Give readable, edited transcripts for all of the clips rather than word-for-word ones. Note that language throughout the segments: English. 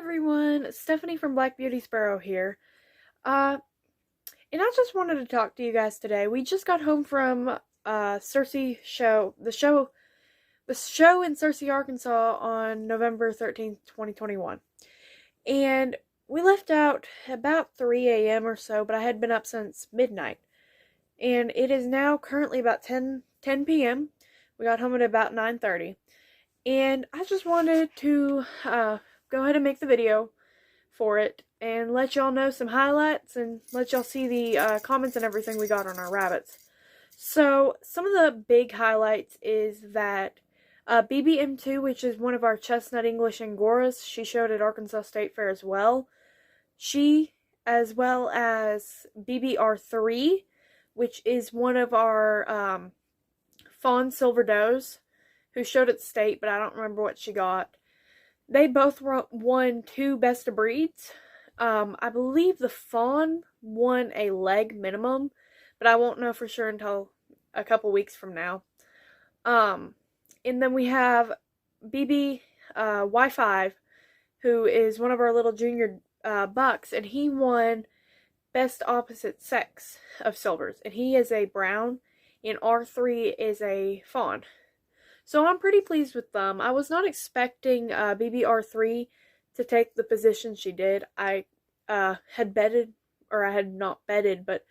everyone, Stephanie from Black Beauty Sparrow here. And I just wanted to talk to you guys today. We just got home from Searcy show, the show in Searcy, Arkansas on November 13th, 2021. And we left out about 3 a.m. or so, but I had been up since midnight. And it is now currently about 10 p.m. We got home at about 9:30. And I just wanted to go ahead and make the video for it and let y'all know some highlights and let y'all see the comments and everything we got on our rabbits. So some of the big highlights is that BBM2, which is one of our chestnut English Angoras, she showed at Arkansas State Fair as well. She, as well as BBR3, which is one of our fawn silver does, who showed at state, but I don't remember what she got. They both won 2 best of breeds. I believe the fawn won a leg minimum, but I won't know for sure until a couple weeks from now. And then we have BB Y5, who is one of our little junior bucks, and he won best opposite sex of silvers, and he is a brown, and R3 is a fawn. So I'm pretty pleased with them. I was not expecting BBR3 to take the position she did. I had betted, or I had not betted, but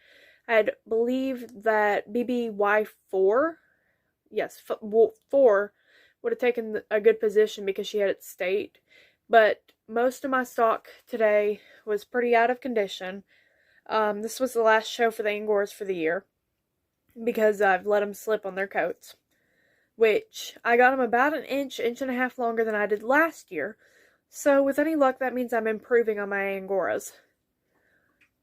I had believed that BBY4, yes, 4 would have taken a good position because she had it state. But most of my stock today was pretty out of condition. This was the last show for the Angoras for the year because I've let them slip on their coats, which I got them about an inch and a half longer than I did last year. So with any luck, that means I'm improving on my Angoras.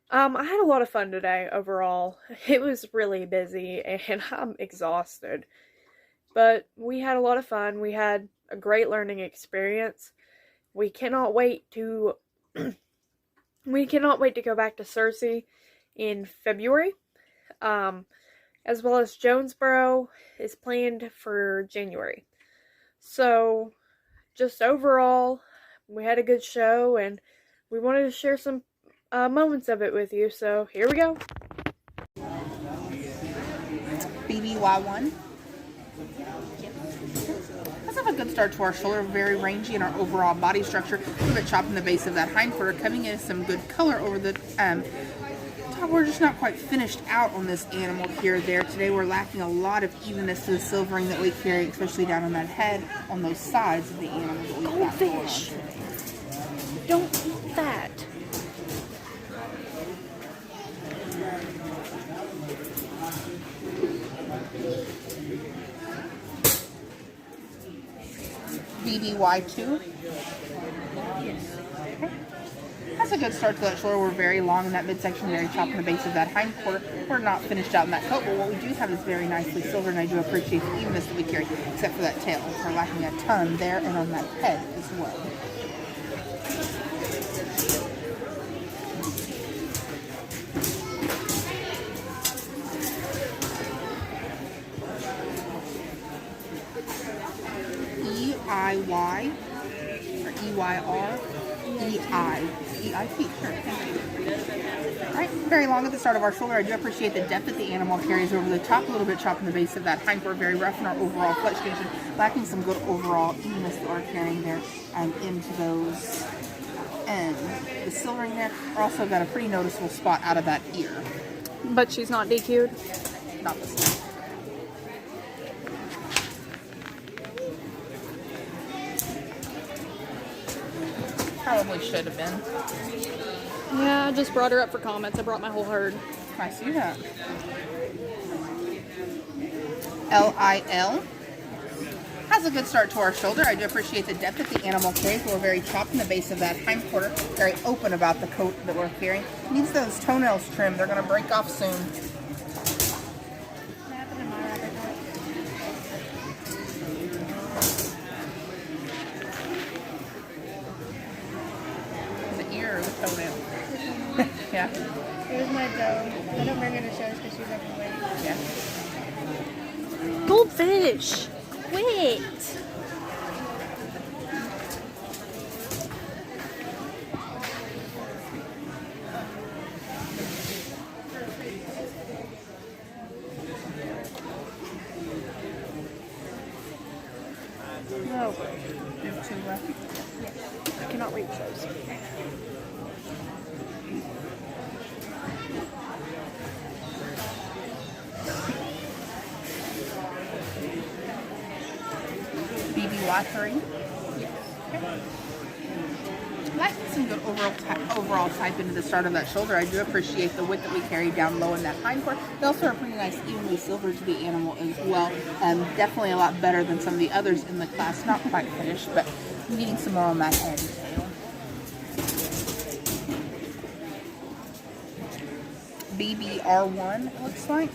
I had a lot of fun today overall. It was really busy and I'm exhausted. But we had a lot of fun. We had a great learning experience. We cannot wait to go back to Searcy in February. As well as Jonesboro is planned for January. So, just overall, we had a good show, and we wanted to share some moments of it with you, so here we go. BBY1. Let's have a good start to our shoulder, very rangy in our overall body structure, a little bit chopped in the base of that hindquarter, coming in some good color over the we're just not quite finished out on this animal here or there. Today we're lacking a lot of evenness to the silvering that we carry, especially down on that head, on those sides of the animal that we've got. Goldfish! Don't eat that! BBY2. Yes. That's a good start to that shoulder. We're very long in that midsection, very chopped in the base of that hindquarter. We're not finished out in that coat, but what we do have is very nicely silver, and I do appreciate the evenness that we carry, except for that tail. We're lacking a ton there and on that head as well. EIY, or EYR, EIP, sure, thank you. Alright, very long at the start of our shoulder. I do appreciate the depth that the animal carries over the top, a little bit chopped in the base of that hindquarter, very rough in our overall flesh condition, lacking some good overall evenness that we're carrying there and into those ends. The silvering there, we're also got a pretty noticeable spot out of that ear. But she's not DQ'd? Not this one. Probably should have been. Yeah, I just brought her up for comments. I brought my whole herd. I see that. LIL has a good start to our shoulder. I do appreciate the depth that the animal carries. We're very chopped in the base of that hindquarter. Very open about the coat that we're carrying. Needs those toenails trimmed. They're going to break off soon. Toenail. Yeah. Here's my doe. I don't bring her to shows because she's everywhere. Yeah. Goldfish! Quit! cannot read shows. BBY3. Like some good overall type into the start of that shoulder. I do appreciate the width that we carry down low in that hindquarter. They also are pretty nice evenly silvered to the animal as well. Definitely a lot better than some of the others in the class. Not quite finished, but needing some more on that head and tail. BBR1, it looks like.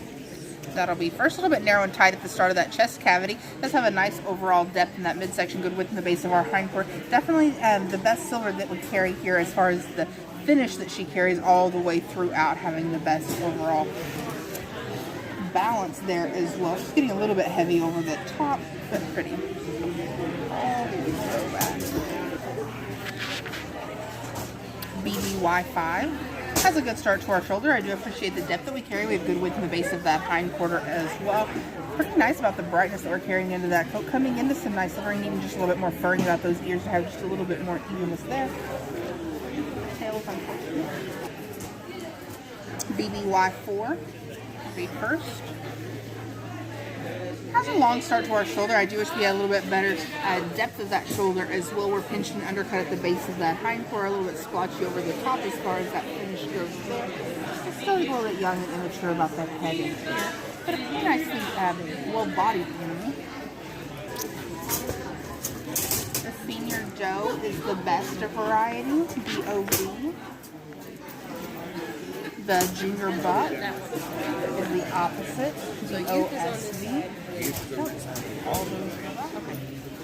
That'll be first a little bit narrow and tight at the start of that chest cavity. Does have a nice overall depth in that midsection, good width in the base of our hindquarter. Definitely the best silver that we carry here as far as the finish that she carries all the way throughout, having the best overall balance there as well. She's getting a little bit heavy over the top, but pretty. All the way through back. BBY5. Has a good start to our shoulder. I do appreciate the depth that we carry. We have good width in the base of that hindquarter as well. Pretty nice about the brightness that we're carrying into that coat. Coming into some nice silvering, even just a little bit more furring about those ears to have just a little bit more evenness there. Tails unfortunate. BBY4 be first. Has a long start to our shoulder. I do wish we had a little bit better depth of that shoulder as well. We're pinched and undercut at the base of that hindquarter, a little bit splotchy over the top as far as that finish goes there. It's still a little bit young and immature about that head and ear, but a pretty nicely well-bodied animal. The Senior Joe is the best variety, BOV. The Junior Buck is the opposite, BOSV.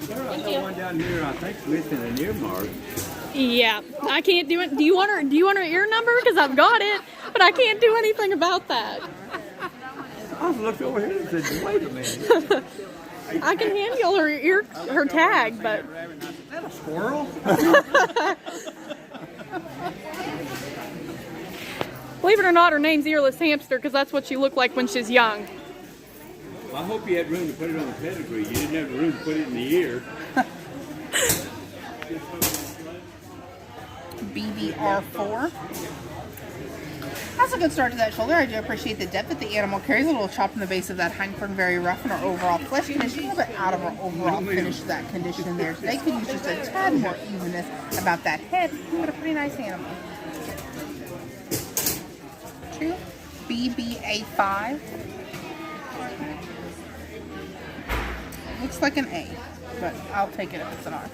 There's one down here, I think, missing an earmark. Yeah, I can't do it. Do you want her ear number? Because I've got it, but I can't do anything about that. I looked over here and said, wait a minute. I can hand y'all her tag, but. Is that a squirrel? Believe it or not, her name's Earless Hamster because that's what she looked like when she's young. Well, I hope you had room to put it on the pedigree. You didn't have room to put it in the ear. BBR4. Has a good start to that shoulder. I do appreciate the depth that the animal carries. A little chop in the base of that hindquarter, very rough in our overall flesh finish. A little bit out of our overall finish of that condition there. So they could use just a tad more evenness about that head, but a pretty nice animal. BBA5. Looks like an A, but I'll take it if it's an R.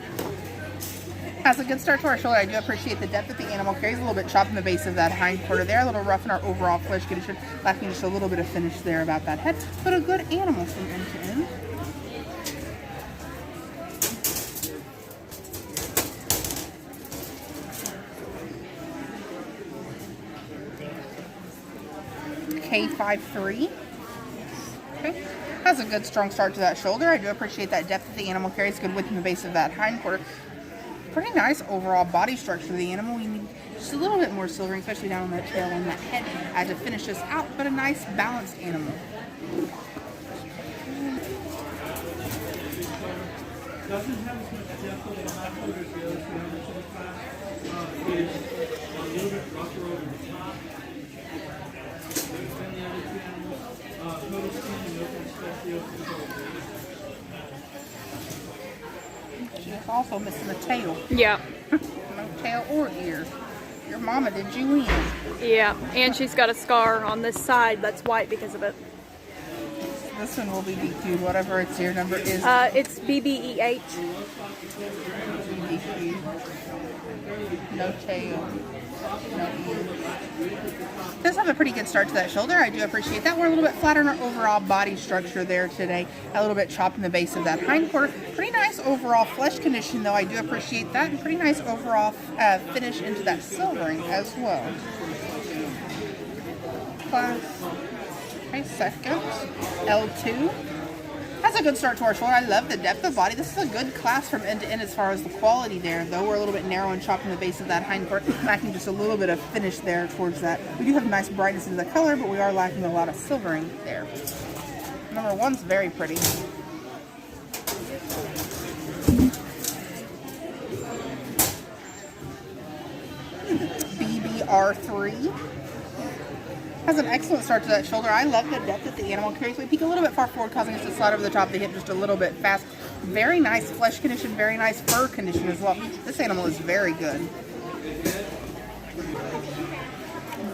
Has a good start to our shoulder. I do appreciate the depth that the animal carries. A little bit chopped in the base of that hindquarter there. A little rough in our overall flesh condition. Lacking just a little bit of finish there about that head. But a good animal from end to end. K53. Okay. Has a good strong start to that shoulder. I do appreciate that depth that the animal carries. Good width in the base of that hindquarter. Pretty nice overall body structure of the animal. We need just a little bit more silvering, especially down on that tail and that head to finish this out, but a nice balanced animal. Doesn't have as much depth on the hindquarter as the other two members of the class. Is a little bit rougher over the top than the other two animals. Total skin and open, especially over the shoulder. She's also missing a tail. Yeah. No tail or ears. Your mama did you in. Yeah, and she's got a scar on this side that's white because of it. This one will be BQ, whatever its ear number is. It's BBEH. BQ. No tail. No ears. Does have a pretty good start to that shoulder. I do appreciate that. We're a little bit flatter in our overall body structure there today. A little bit chopped in the base of that hindquarter. Pretty nice overall flesh condition, though. I do appreciate that. And pretty nice overall finish into that silvering as well. Class. Okay, second. L2. Has a good start to our shoulder. I love the depth of body. This is a good class from end to end as far as the quality there, though we're a little bit narrow and chopped in the base of that hindquarter, lacking just a little bit of finish there towards that. We do have nice brightness into the color, but we are lacking a lot of silvering there. Number one's very pretty. R3. Has an excellent start to that shoulder. I love the depth that the animal carries. We peek a little bit far forward, causing us to slide over the top of the hip just a little bit fast. Very nice flesh condition, very nice fur condition as well. This animal is very good.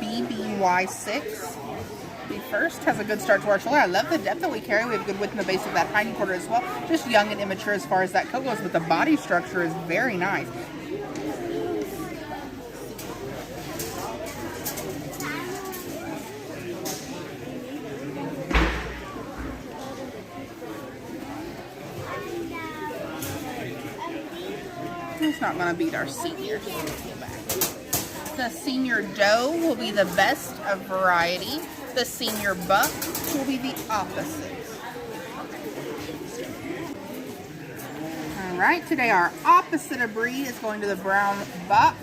BBY6. The first has a good start to our shoulder. I love the depth that we carry. We have good width in the base of that hind quarter as well. Just young and immature as far as that coat goes, but the body structure is very nice. It's not going to beat our senior. The senior doe will be the best of variety. The senior buck will be the opposite. All right, today our opposite of breed is going to the brown buck.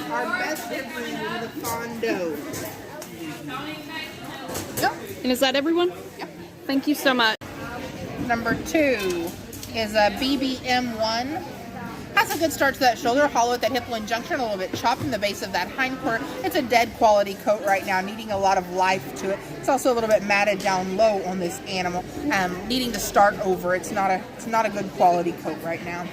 Our best of breed will be the fawn doe. Yep. And is that everyone? Yep. Thank you so much. Number 2 is a BBM1. Has a good start to that shoulder, hollow at that hip-bone junction, a little bit chopped in the base of that hind quarter. It's a dead quality coat right now, needing a lot of life to it. It's also a little bit matted down low on this animal, needing to start over. It's not a good quality coat right now.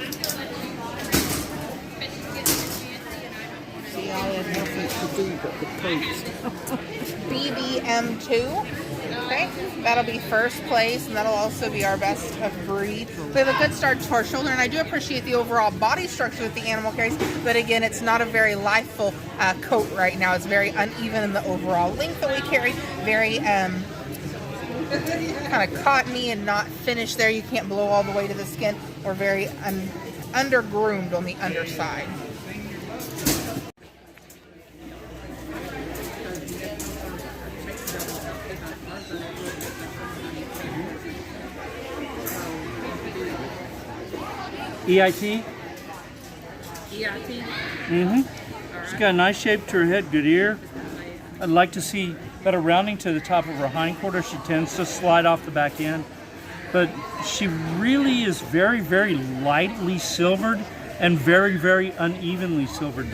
See, I had nothing to do but the post. BBM2. Okay, that'll be first place, and that'll also be our best of breed. We have a good start to our shoulder, and I do appreciate the overall body structure that the animal carries, but again, it's not a very lifeful coat right now. It's very uneven in the overall length that we carry, very kind of cottony and not finished there. You can't blow all the way to the skin. We're very under-groomed on the underside. EIT? EIT? Mm-hmm. She's got a nice shape to her head, good ear. I'd like to see better rounding to the top of her hind quarter. She tends to slide off the back end. But she really is very, very lightly silvered and very, very unevenly silvered.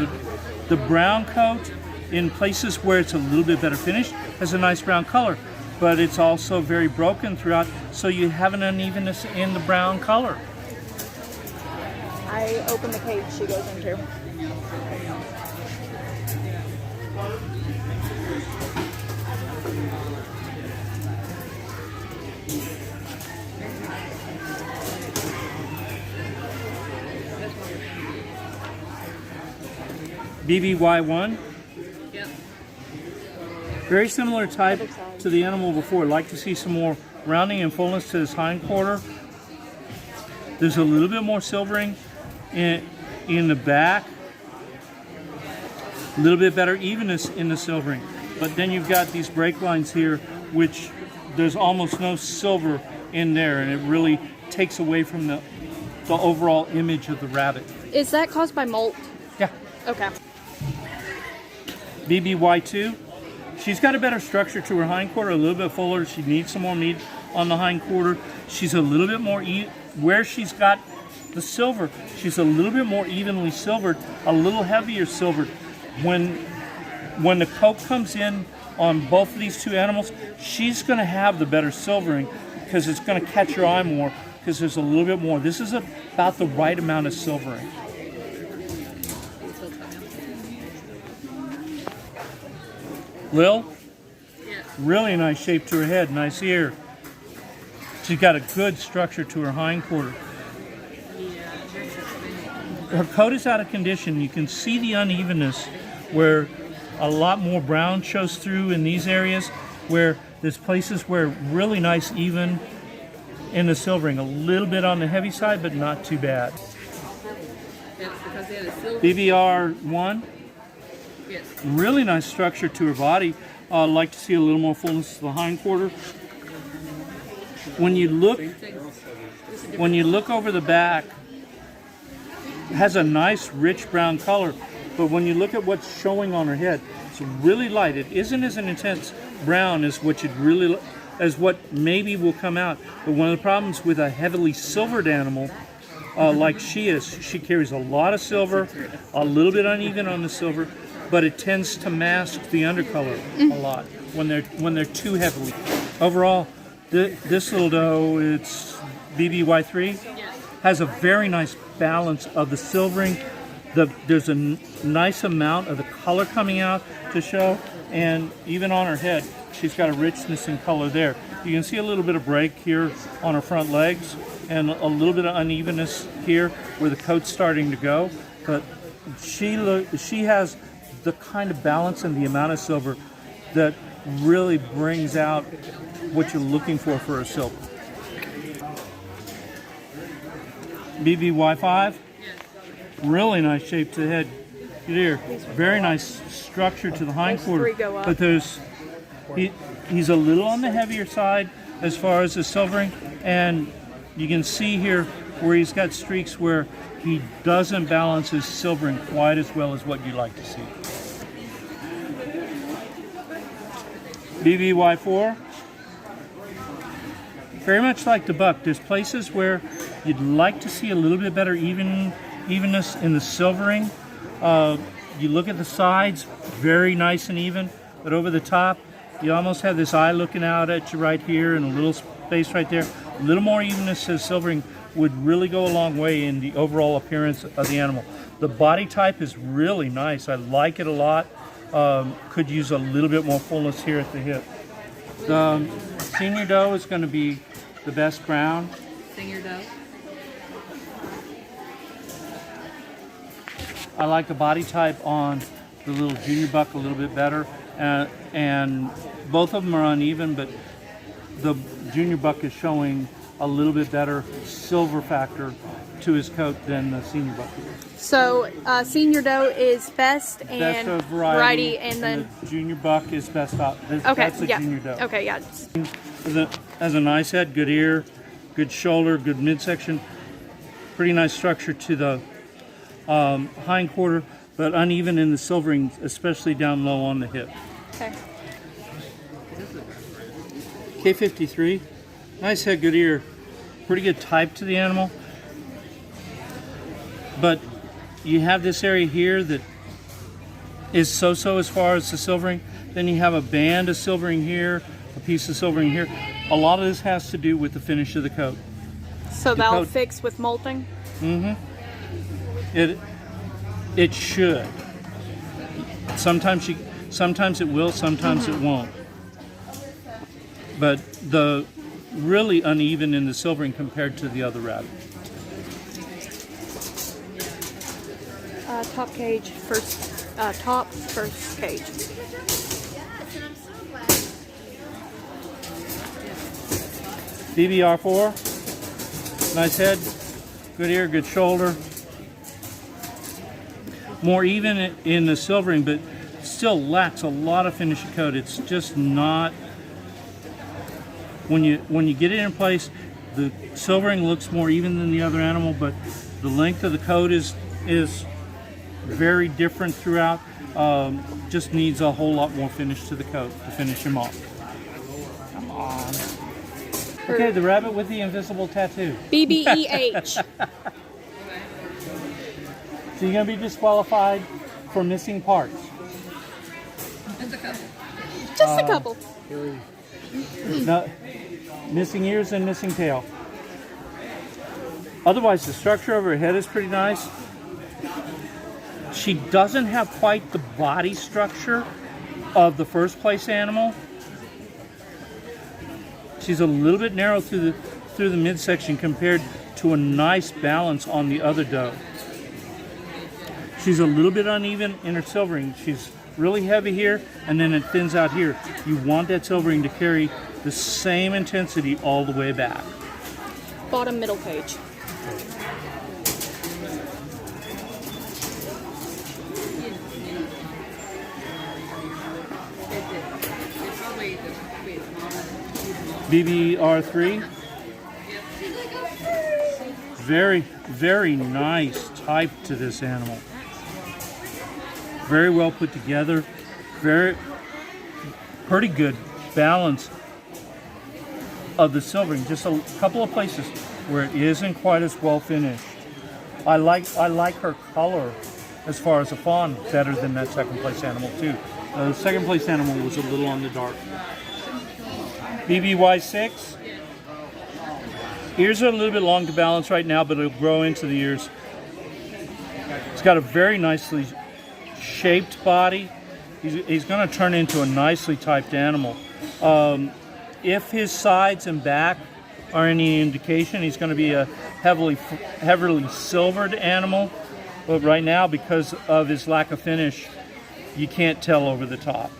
The brown coat, in places where it's a little bit better finished, has a nice brown color. But it's also very broken throughout, so you have an unevenness in the brown color. I opened the cage she goes into. BBY1. Yep. Very similar type to the animal before. I'd like to see some more rounding and fullness to this hind quarter. There's a little bit more silvering in the back. A little bit better evenness in the silvering. But then you've got these break lines here, which there's almost no silver in there, and it really takes away from the overall image of the rabbit. Is that caused by molt? Yeah. Okay. BBY2. She's got a better structure to her hind quarter, a little bit fuller. She needs some more meat on the hind quarter. She's a little bit more where she's got the silver, she's a little bit more evenly silvered, a little heavier silvered. When the coat comes in on both of these two animals, she's going to have the better silvering because it's going to catch your eye more because there's a little bit more. This is about the right amount of silvering. Lil? Yeah. Really nice shape to her head, nice ear. She's got a good structure to her hind quarter. Her coat is out of condition. You can see the unevenness where a lot more brown shows through in these areas, where there's places where really nice even in the silvering. A little bit on the heavy side, but not too bad. That's because they had a silver. BBR1. Yes. Really nice structure to her body. I'd like to see a little more fullness to the hind quarter. When you look over the back, it has a nice rich brown color, but when you look at what's showing on her head, it's really light. It isn't as an intense brown as what maybe will come out. But one of the problems with a heavily silvered animal like she is, she carries a lot of silver, a little bit uneven on the silver, but it tends to mask the undercolor a lot when they're too heavily. Overall, this little doe, it's BBY3, has a very nice balance of the silvering. There's a nice amount of the color coming out to show, and even on her head, she's got a richness in color there. You can see a little bit of break here on her front legs, and a little bit of unevenness here where the coat's starting to go. But she has the kind of balance and the amount of silver that really brings out what you're looking for a silver. BBY5, really nice shape to the head. Good ear. Very nice structure to the hindquarter. But he's a little on the heavier side as far as the silvering, and you can see here where he's got streaks where he doesn't balance his silvering quite as well as what you like to see. BBY4, very much like the buck. There's places where you'd like to see a little bit better evenness in the silvering. You look at the sides, very nice and even, but over the top, you almost have this eye looking out at you right here and a little space right there. A little more evenness to the silvering would really go a long way in the overall appearance of the animal. The body type is really nice. I like it a lot. Could use a little bit more fullness here at the hip. The senior doe is going to be the best brown. Senior doe. I like the body type on the little junior buck a little bit better, and both of them are uneven, but the junior buck is showing a little bit better silver factor to his coat than the senior buck is. So senior doe is best and best of variety, and then the junior buck is best up. Okay, that's the yeah. junior doe. Okay, yeah. Has a nice head, good ear, good shoulder, good midsection. Pretty nice structure to the hindquarter, but uneven in the silvering, especially down low on the hip. Okay. K53, nice head, good ear, pretty good type to the animal. But you have this area here that is so-so as far as the silvering. Then you have a band of silvering here, a piece of silvering here. A lot of this has to do with the finish of the coat. So that'll fix with molting? Mm-hmm. It should. Sometimes it will, sometimes it won't. But the really uneven in the silvering compared to the other rabbit. Top cage, first cage. BBR4, nice head, good ear, good shoulder. More even in the silvering, but still lacks a lot of finish of coat. It's just not, when you get it in place, the silvering looks more even than the other animal, but the length of the coat is very different throughout. Just needs a whole lot more finish to the coat to finish him off. Come on. Okay, the rabbit with the invisible tattoo. BBEH. So you're going to be disqualified for missing parts. Just a couple. Just a couple. No, missing ears and missing tail. Otherwise, the structure of her head is pretty nice. She doesn't have quite the body structure of the first place animal. She's a little bit narrow through the midsection compared to a nice balance on the other doe. She's a little bit uneven in her silvering. She's really heavy here, and then it thins out here. You want that silvering to carry the same intensity all the way back. Bottom middle page. BBR3. Very, very nice type to this animal. Very well put together. Pretty good balance of the silvering. Just a couple of places where it isn't quite as well finished. I like her color as far as a fawn, better than that second place animal too. The second place animal was a little on the dark. BBY6. Ears are a little bit long to balance right now, but it'll grow into the ears. It's got a very nicely shaped body. He's going to turn into a nicely typed animal. If his sides and back are any indication, he's going to be a heavily silvered animal. But right now, because of his lack of finish, you can't tell over the top.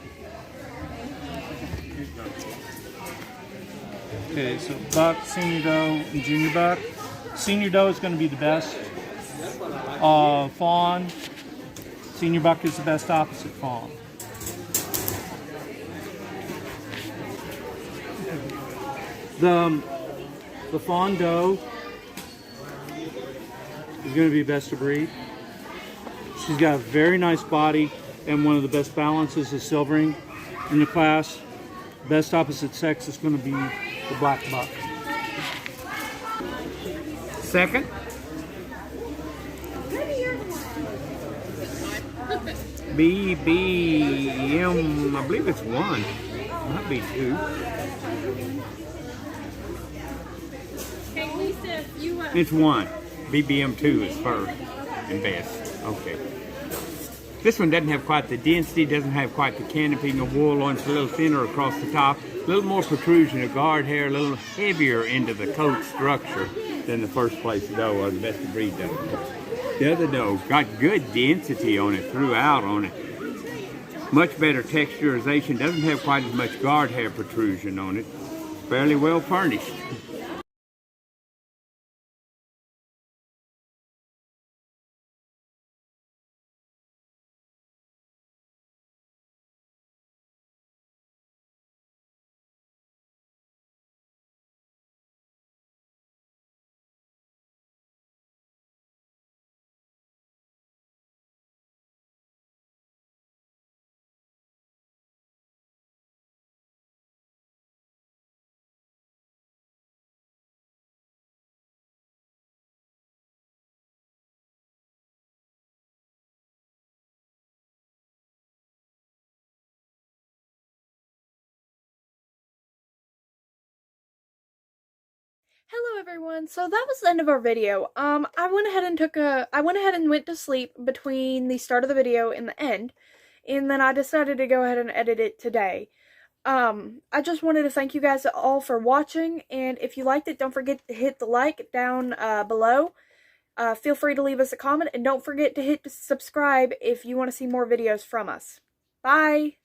Okay, so buck, senior doe, and junior buck. Senior doe is going to be the best. Fawn. Senior buck is the best opposite fawn. The fawn doe is going to be best of breed. She's got a very nice body and one of the best balances of silvering in the class. Best opposite sex is going to be the black buck. Second. BBM, I believe it's 1. Might be 2. It's 1. BBM 2 is first and best. Okay. This one doesn't have quite the density, doesn't have quite the canopy. The wool on it's a little thinner across the top, a little more protrusion of guard hair, a little heavier into the coat structure than the first place doe or the best of breed doe. The other doe got good density on it throughout on it. Much better texturization, doesn't have quite as much guard hair protrusion on it. Fairly well furnished. Hello everyone. So that was the end of our video. I went ahead and went to sleep between the start of the video and the end, and then I decided to go ahead and edit it today. I just wanted to thank you guys all for watching, and if you liked it, don't forget to hit the like down below. Feel free to leave us a comment, and don't forget to hit subscribe if you want to see more videos from us. Bye!